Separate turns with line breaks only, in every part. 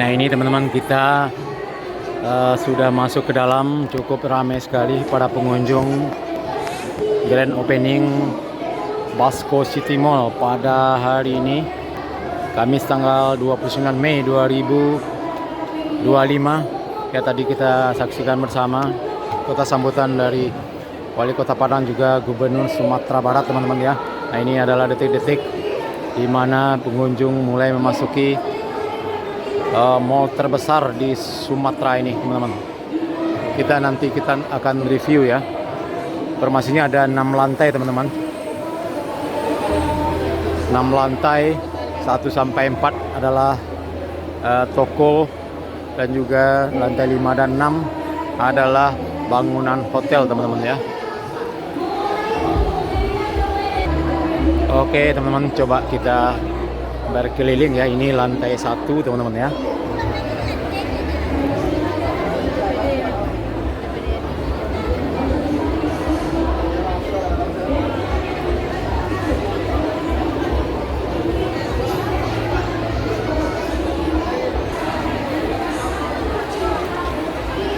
Nah ini teman-teman kita sudah masuk ke dalam, cukup ramai sekali para pengunjung grand opening Basco City Mall pada hari ini, Kamis tanggal 29 Mei 2025. Ya, tadi kita saksikan bersama kota sambutan dari Wali Kota Padang juga Gubernur Sumatera Barat, teman-teman ya. Nah ini adalah detik-detik di mana pengunjung mulai memasuki mall terbesar di Sumatera ini, teman-teman. Nanti kita akan review ya. Informasinya ada 6 lantai, teman-teman. 6 lantai, 1 sampai 4 adalah toko, dan juga lantai 5 dan 6 adalah bangunan hotel, teman-teman ya. Oke, teman-teman, coba kita berkeliling ya. Ini lantai 1, teman-teman ya.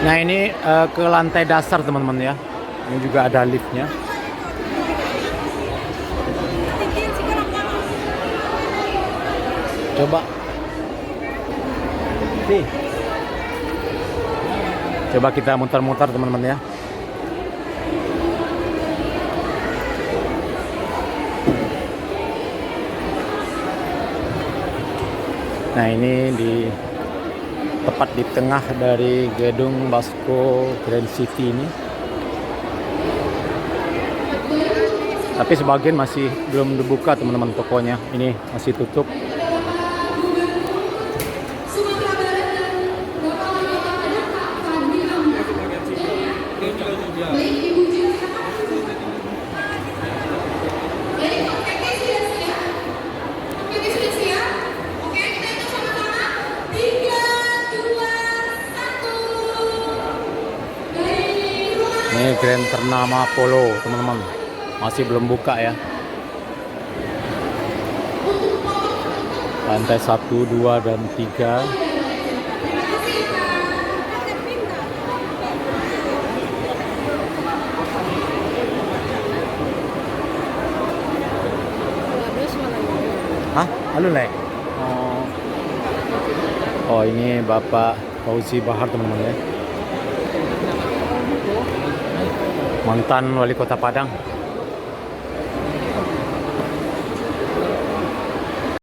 Nah ini ke lantai dasar, teman-teman ya. Ini juga ada liftnya. Coba kita muter-muter, teman-teman ya. Nah ini tepat di tengah dari gedung Basco Grand City ini. Tapi sebagian masih belum dibuka, teman-teman, tokonya. Ini masih tutup. Ini Grand Ternama Polo, teman-teman, masih belum buka ya. Lantai 1, 2, dan 3. Hah? Alun Lek? Oh, ini Bapak Fauzi Bahar, teman-teman ya. Mantan Wali Kota Padang.